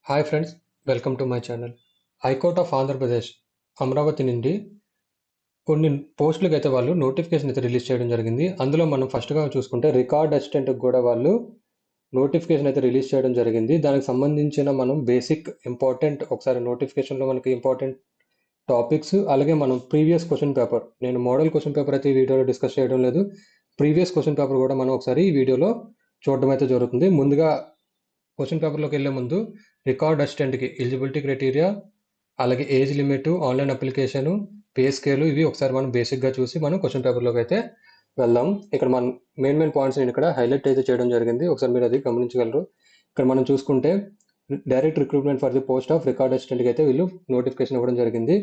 Hi friends, welcome to my channel. High court of Andhra Pradesh Amaravati నుండి కొన్ని పోస్టులకు అయితే వాళ్ళు నోటిఫికేషన్ అయితే రిలీజ్ చేయడం జరిగింది. అందులో మనం ఫస్ట్గా చూసుకుంటే రికార్డ్ అసిస్టెంట్కి కూడా వాళ్ళు నోటిఫికేషన్ అయితే రిలీజ్ చేయడం జరిగింది. దానికి సంబంధించిన మనం బేసిక్ ఇంపార్టెంట్ ఒకసారి నోటిఫికేషన్లో మనకి ఇంపార్టెంట్ టాపిక్స్, అలాగే మనం ప్రీవియస్ క్వశ్చన్ పేపర్, నేను మోడల్ క్వశ్చన్ పేపర్ అయితే ఈ వీడియోలో డిస్కస్ చేయడం లేదు. ప్రీవియస్ క్వశ్చన్ పేపర్ కూడా మనం ఒకసారి ఈ వీడియోలో చూడడం అయితే జరుగుతుంది. ముందుగా క్వశ్చన్ పేపర్లోకి వెళ్ళే ముందు రికార్డ్ అసిస్టెంట్కి ఎలిజిబిలిటీ క్రైటీరియా, అలాగే age limit, online application, pay scale, ఇవి ఒకసారి మనం బేసిక్గా చూసి మనం క్వశ్చన్ పేపర్లోకి అయితే వెళ్దాం. ఇక్కడ మనం మెయిన్ పాయింట్స్ నేను ఇక్కడ హైలైట్ అయితే చేయడం జరిగింది. ఒకసారి మీరు అది గమనించగలరు. ఇక్కడ మనం చూసుకుంటే direct recruitment for the post of record అసిస్టెంట్కి అయితే వీళ్ళు నోటిఫికేషన్ ఇవ్వడం జరిగింది.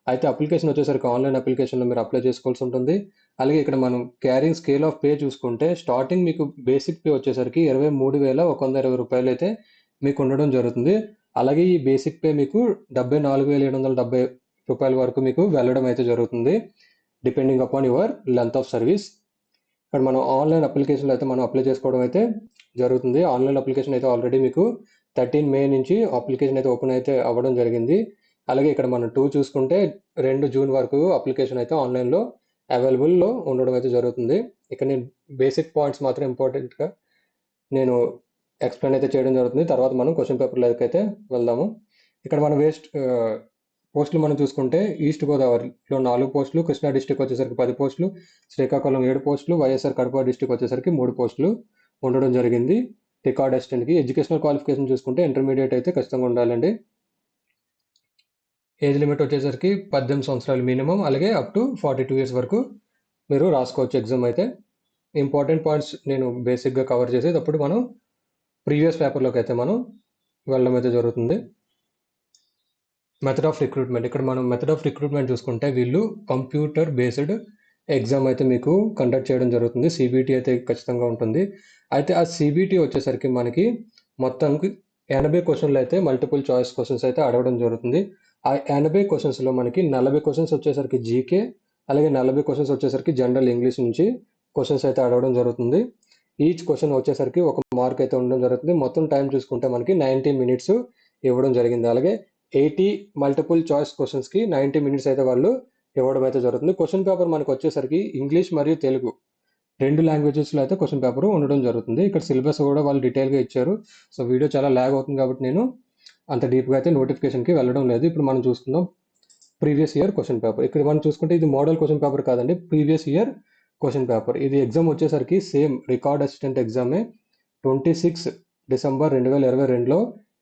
అయితే అప్లికేషన్ వచ్చేసరికి ఆన్లైన్ అప్లికేషన్లో మీరు అప్లై చేసుకోవాల్సి ఉంటుంది. అలాగే ఇక్కడ మనం క్యారింగ్ స్కేల్ ఆఫ్ పే చూసుకుంటే స్టార్టింగ్ మీకు బేసిక్ పే వచ్చేసరికి 23,120 రూపాయలు అయితే మీకు ఉండడం జరుగుతుంది. అలాగే ఈ బేసిక్ పే మీకు 74,770 రూపాయల వరకు మీకు వెళ్ళడం అయితే జరుగుతుంది, depending upon your length of service. ఇక్కడ మనం ఆన్లైన్ అప్లికేషన్లో అయితే మనం అప్లై చేసుకోవడం అయితే జరుగుతుంది. ఆన్లైన్ అప్లికేషన్ అయితే ఆల్రెడీ మీకు 13 మే నుంచి అప్లికేషన్ అయితే ఓపెన్ అయితే అవ్వడం జరిగింది. అలాగే ఇక్కడ మనం 2 చూసుకుంటే 2 జూన్ వరకు అప్లికేషన్ అయితే ఆన్లైన్లో అవైలబుల్లో ఉండడం అయితే జరుగుతుంది. ఇక్కడ నేను బేసిక్ పాయింట్స్ మాత్రం ఇంపార్టెంట్గా నేను ఎక్స్ప్లెయిన్ అయితే చేయడం జరుగుతుంది. తర్వాత మనం క్వశ్చన్ పేపర్లోకి అయితే వెళ్దాము. ఇక్కడ మనం పోస్టులు మనం చూసుకుంటే ఈస్ట్ గోదావరిలో 4 పోస్టులు, కృష్ణా డిస్టిక్ వచ్చేసరికి 10 పోస్టులు, శ్రీకాకుళం 7 పోస్టులు, వైఎస్ఆర్ కడప డిస్టిక్ వచ్చేసరికి 3 పోస్టులు ఉండడం జరిగింది. రికార్డ్ అసిస్టెంట్కి ఎడ్యుకేషనల్ క్వాలిఫికేషన్ చూసుకుంటే ఇంటర్మీడియట్ అయితే ఖచ్చితంగా ఉండాలండి. ఏజ్ లిమిట్ వచ్చేసరికి 18 సంవత్సరాలు మినిమం, అలాగే అప్ టు 42 ఇయర్స్ వరకు మీరు రాసుకోవచ్చు ఎగ్జామ్ అయితే. ఇంపార్టెంట్ పాయింట్స్ నేను బేసిక్గా కవర్ చేసేటప్పుడు మనం ప్రీవియస్ పేపర్లోకి అయితే మనం వెళ్ళడం అయితే జరుగుతుంది. మెథడ్ ఆఫ్ రిక్రూట్మెంట్, ఇక్కడ మనం మెథడ్ ఆఫ్ రిక్రూట్మెంట్ చూసుకుంటే వీళ్ళు కంప్యూటర్ బేస్డ్ ఎగ్జామ్ అయితే మీకు కండక్ట్ చేయడం జరుగుతుంది. సిబిటి అయితే ఖచ్చితంగా ఉంటుంది. అయితే ఆ సిబిటి వచ్చేసరికి మనకి మొత్తానికి 80 క్వశ్చన్లు అయితే మల్టిపుల్ చాయిస్ క్వశ్చన్స్ అయితే అడగడం జరుగుతుంది. ఆ 80 క్వశ్చన్స్లో మనకి 40 క్వశ్చన్స్ వచ్చేసరికి జీకే, అలాగే 40 క్వశ్చన్స్ వచ్చేసరికి జనరల్ ఇంగ్లీష్ నుంచి క్వశ్చన్స్ అయితే అడగడం జరుగుతుంది. ఈచ్ క్వశ్చన్ వచ్చేసరికి ఒక మార్క్ అయితే ఉండడం జరుగుతుంది. మొత్తం టైం చూసుకుంటే మనకి 90 మినిట్స్ ఇవ్వడం జరిగింది. అలాగే 80 మల్టిపుల్ చాయిస్ క్వశ్చన్స్కి 90 మినిట్స్ అయితే వాళ్ళు ఇవ్వడం అయితే జరుగుతుంది. క్వశ్చన్ పేపర్ మనకు వచ్చేసరికి ఇంగ్లీష్ మరియు తెలుగు 2 లాంగ్వేజెస్లో అయితే క్వశ్చన్ పేపర్ ఉండడం జరుగుతుంది. ఇక్కడ సిలబస్ కూడా వాళ్ళు డీటెయిల్గా ఇచ్చారు. సో వీడియో చాలా ల్యాగ్ అవుతుంది కాబట్టి నేను అంత డీప్గా అయితే నోటిఫికేషన్కి వెళ్ళడం లేదు. ఇప్పుడు మనం చూసుకుందాం ప్రీవియస్ ఇయర్ క్వశ్చన్ పేపర్. ఇక్కడ మనం చూసుకుంటే ఇది మోడల్ క్వశ్చన్ పేపర్ కాదండి, ప్రీవియస్ ఇయర్ క్వశ్చన్ పేపర్. ఇది ఎగ్జామ్ వచ్చేసరికి సేమ్ రికార్డ్ అసిస్టెంట్ ఎగ్జామే 26 డిసెంబర్ 2022లో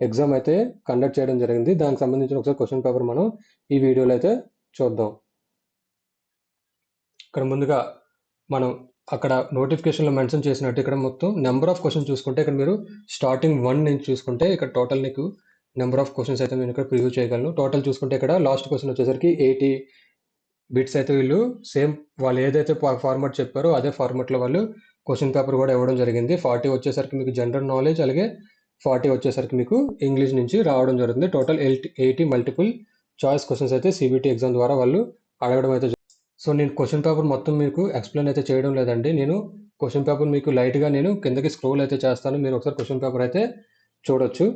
ఎగ్జామ్ అయితే కండక్ట్ చేయడం జరిగింది. దానికి సంబంధించిన ఒకసారి క్వశ్చన్ పేపర్ మనం ఈ వీడియోలో అయితే చూద్దాం. ఇక్కడ ముందుగా మనం అక్కడ నోటిఫికేషన్లో మెన్షన్ చేసినట్టు ఇక్కడ మొత్తం నెంబర్ ఆఫ్ క్వశ్చన్స్ చూసుకుంటే ఇక్కడ మీరు స్టార్టింగ్ 1 నుంచి చూసుకుంటే ఇక్కడ టోటల్ నీకు నెంబర్ ఆఫ్ క్వశ్చన్స్ అయితే నేను ఇక్కడ ప్రివ్యూ చేయగలను. టోటల్ చూసుకుంటే ఇక్కడ లాస్ట్ క్వశ్చన్ వచ్చేసరికి 80 బిట్స్ అయితే వీళ్ళు సేమ్ వాళ్ళు ఏదైతే ఫార్మాట్ చెప్పారో అదే ఫార్మాట్లో వాళ్ళు క్వశ్చన్ పేపర్ కూడా ఇవ్వడం జరిగింది. 40 వచ్చేసరికి మీకు జనరల్ నాలెడ్జ్, అలాగే 40 వచ్చేసరికి మీకు ఇంగ్లీష్ నుంచి రావడం జరుగుతుంది. టోటల్ 80 మల్టిపుల్ చాయిస్ క్వశ్చన్స్ అయితే సిబిటి ఎగ్జామ్ ద్వారా వాళ్ళు అడగడం అయితే. సో నేను క్వశ్చన్ పేపర్ మొత్తం మీకు ఎక్స్ప్లెయిన్ అయితే చేయడం లేదండి. నేను క్వశ్చన్ పేపర్ మీకు లైట్గా నేను కిందకి స్క్రోల్ అయితే చేస్తాను. మీరు ఒకసారి క్వశ్చన్ పేపర్ అయితే చూడొచ్చు.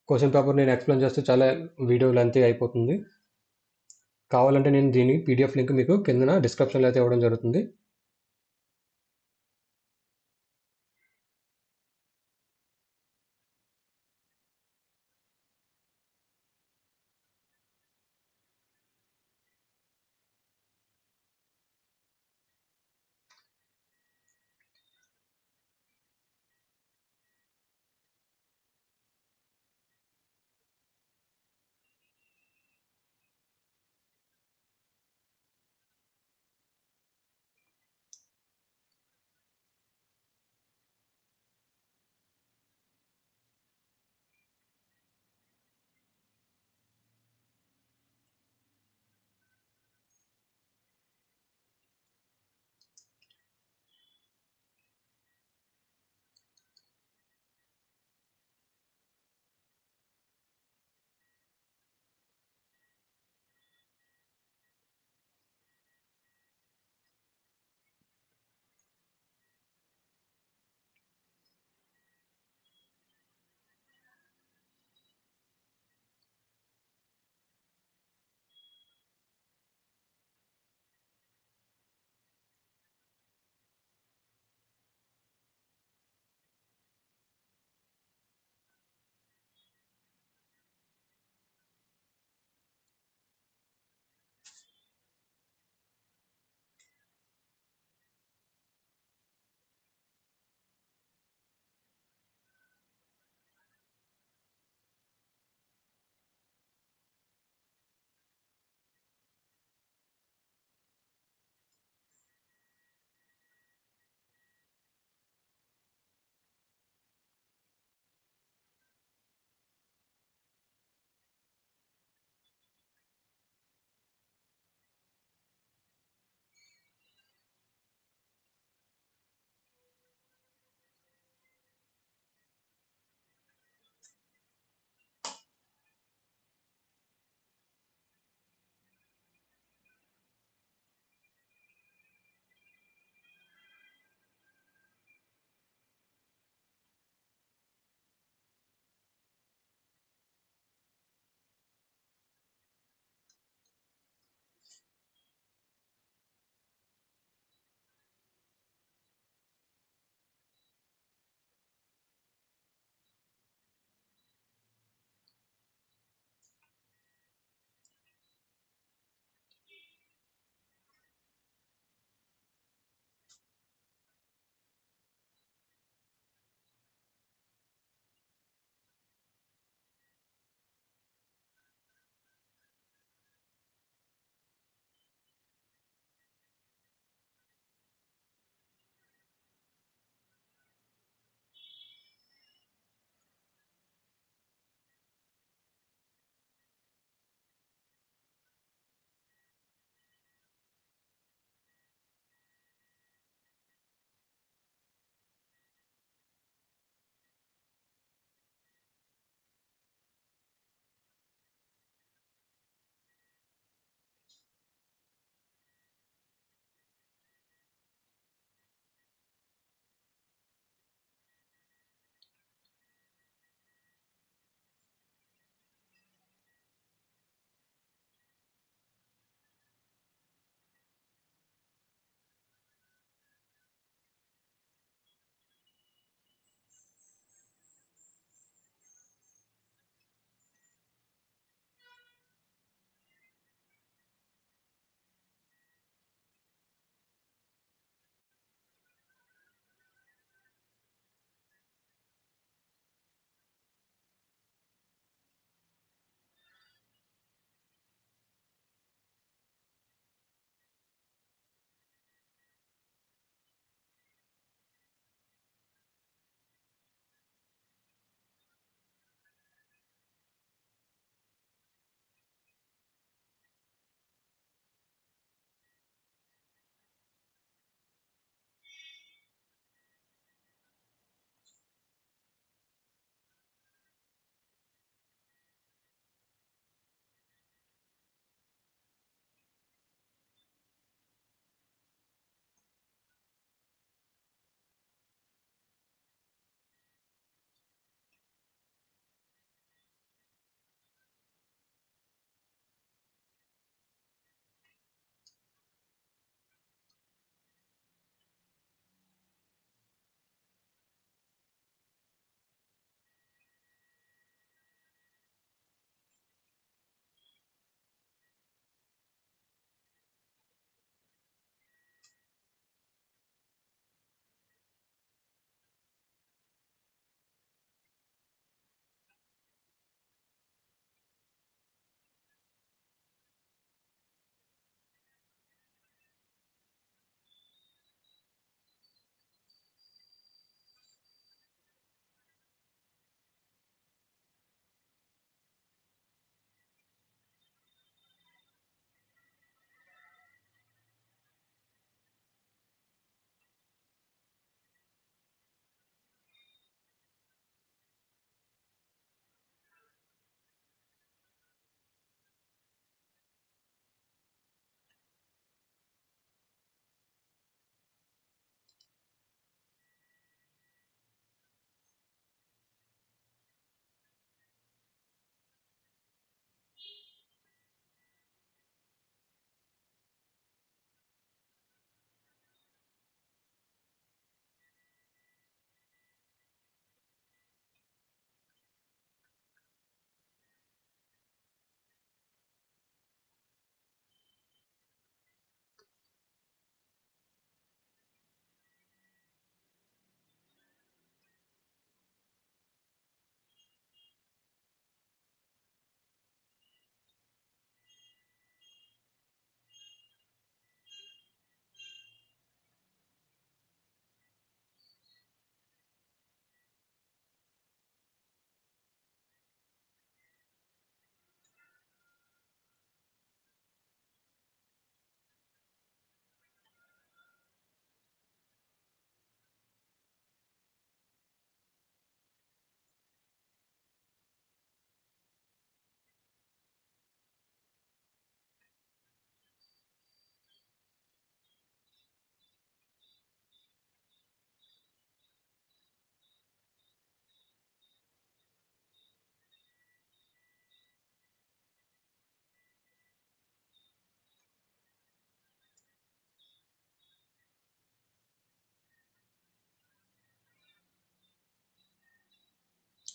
క్వశ్చన్ పేపర్ నేను ఎక్స్ప్లెయిన్ చేస్తే చాలా వీడియో లెంతీ అయిపోతుంది. కావాలంటే నేను దీని పీడిఎఫ్ లింక్ మీకు కిందన డిస్క్రిప్షన్లో అయితే ఇవ్వడం జరుగుతుంది.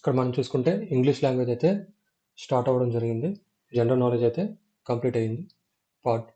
ఇక్కడ మనం చూసుకుంటే ఇంగ్లీష్ లాంగ్వేజ్ అయితే స్టార్ట్ అవ్వడం జరిగింది. జనరల్ నాలెడ్జ్ అయితే కంప్లీట్ అయ్యింది పార్ట్.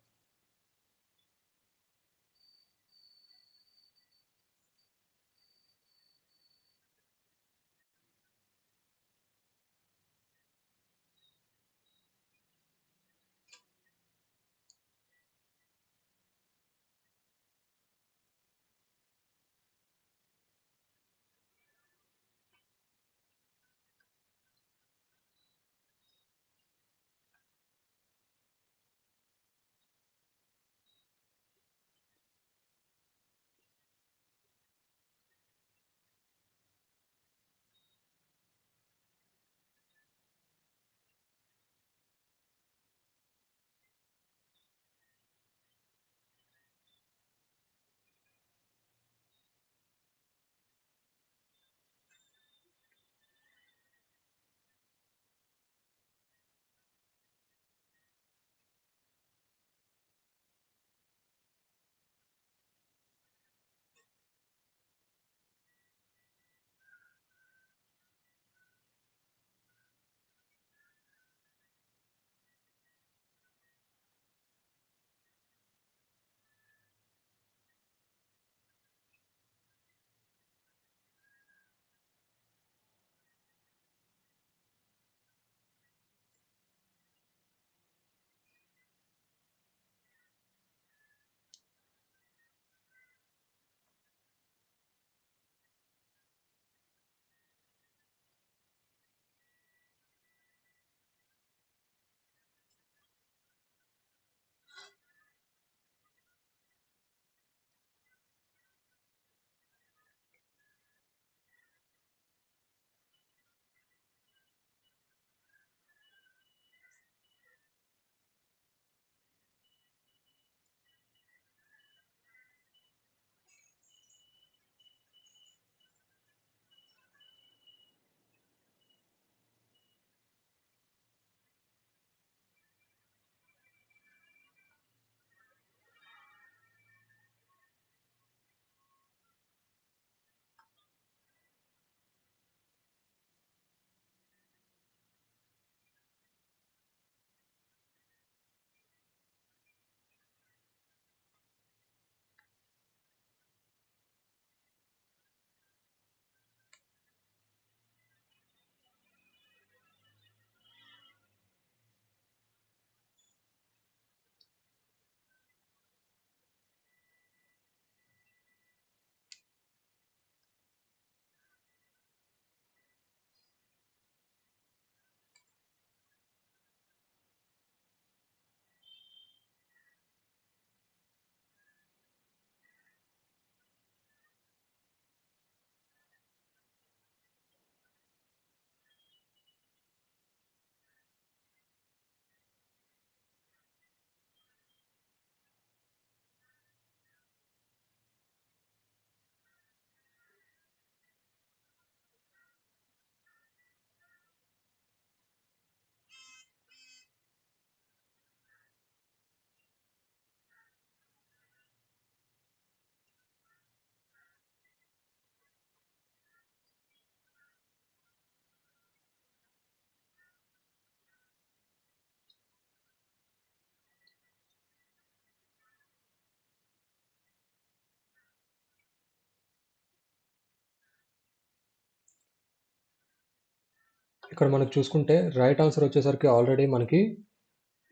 ఇక్కడ మనకు చూసుకుంటే రైట్ ఆన్సర్ వచ్చేసరికి ఆల్రెడీ మనకి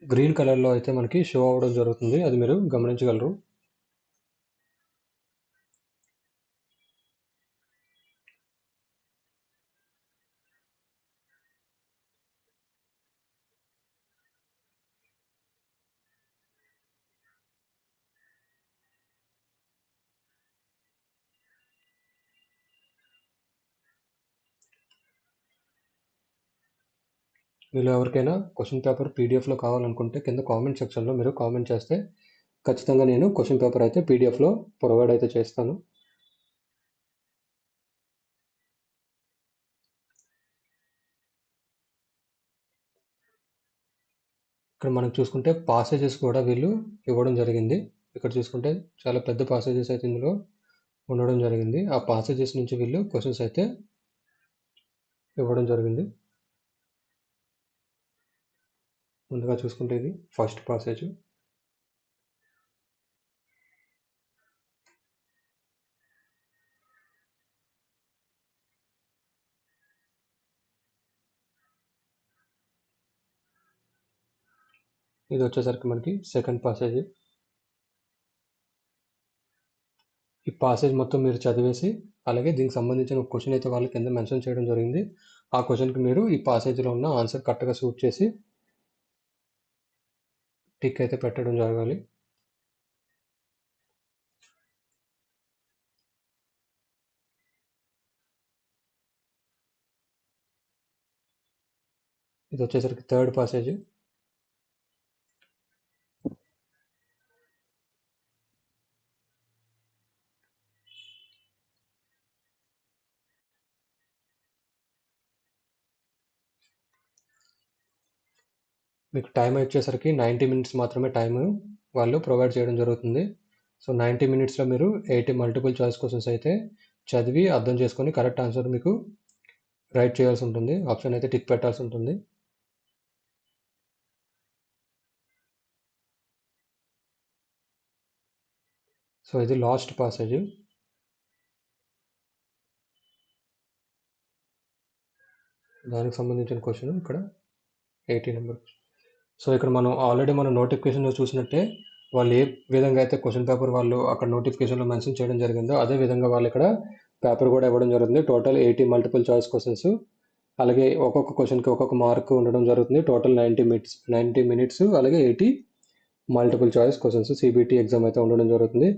గ్రీన్ కలర్లో అయితే మనకి షో అవ్వడం జరుగుతుంది. అది మీరు గమనించగలరు. మీలో ఎవరికైనా క్వశ్చన్ పేపర్ పీడిఎఫ్లో కావాలనుకుంటే కింద కామెంట్ సెక్షన్లో మీరు కామెంట్ చేస్తే ఖచ్చితంగా నేను క్వశ్చన్ పేపర్ అయితే పీడిఎఫ్లో ప్రొవైడ్ అయితే చేస్తాను. ఇక్కడ మనం చూసుకుంటే పాసేజెస్ కూడా వీళ్ళు ఇవ్వడం జరిగింది. ఇక్కడ చూసుకుంటే చాలా పెద్ద పాసేజెస్ అయితే ఇందులో ఉండడం జరిగింది. ఆ పాసేజెస్ నుంచి వీళ్ళు క్వశ్చన్స్ అయితే ఇవ్వడం జరిగింది. ముందుగా చూసుకుంటే ఇది ఫస్ట్ పాసేజ్. ఇది వచ్చేసరికి మనకి సెకండ్ పాసేజ్. ఈ పాసేజ్ మొత్తం మీరు చదివేసి అలాగే దీనికి సంబంధించిన ఒక క్వశ్చన్ అయితే వాళ్ళు కింద మెన్షన్ చేయడం జరిగింది. ఆ క్వశ్చన్కి మీరు ఈ పాసేజ్లో ఉన్న ఆన్సర్ కరెక్ట్గా సూట్ చేసి టిక్ అయితే పెట్టడం జరగాలి. ఇది వచ్చేసరికి థర్డ్ పాసేజ్. మీకు టైం వచ్చేసరికి 90 మినిట్స్ మాత్రమే టైం వాళ్ళు ప్రొవైడ్ చేయడం జరుగుతుంది. సో 90 మినిట్స్లో మీరు 80 మల్టిపుల్ చాయిస్ క్వశ్చన్స్ అయితే చదివి అర్థం చేసుకొని కరెక్ట్ ఆన్సర్ మీకు రైట్ చేయాల్సి ఉంటుంది. ఆప్షన్ అయితే టిక్ పెట్టాల్సి ఉంటుంది. సో ఇది లాస్ట్ పాసేజ్. దానికి సంబంధించిన క్వశ్చన్ ఇక్కడ 80 నెంబర్. సో ఇక్కడ మనం ఆల్రెడీ మన నోటిఫికేషన్లో చూసినట్టే వాళ్ళు ఏ విధంగా అయితే క్వశ్చన్ పేపర్ వాళ్ళు అక్కడ నోటిఫికేషన్లో మెన్షన్ చేయడం జరిగిందో అదే విధంగా వాళ్ళు ఇక్కడ పేపర్ కూడా ఇవ్వడం జరుగుతుంది. టోటల్ 80 మల్టిపుల్ చాయిస్ క్వశ్చన్స్, అలాగే ఒక్కొక్క క్వశ్చన్కి ఒక్కొక్క మార్క్ ఉండడం జరుగుతుంది. టోటల్ 90 మినిట్స్ అలాగే 80 multiple choice questions CBT exam అయితే ఉండడం జరుగుతుంది.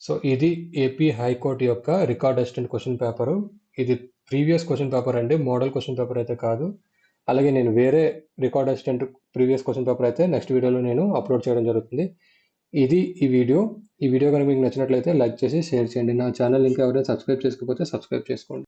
సో ఇది ఏపీ హైకోర్టు యొక్క రికార్డ్ అసిస్టెంట్ క్వశ్చన్ పేపరు. ఇది ప్రీవియస్ క్వశ్చన్ పేపర్ అండి, మోడల్ క్వశ్చన్ పేపర్ అయితే కాదు. అలాగే నేను వేరే record assistant previous question paper అయితే నెక్స్ట్ వీడియోలో నేను అప్లోడ్ చేయడం జరుగుతుంది. ఇది ఈ వీడియో కనుక మీకు నచ్చినట్లయితే లైక్ చేసి షేర్ చేయండి. నా ఛానల్ ఇంకా ఎవరైనా సబ్స్క్రైబ్ చేసుకోకపోతే సబ్స్క్రైబ్ చేసుకోండి.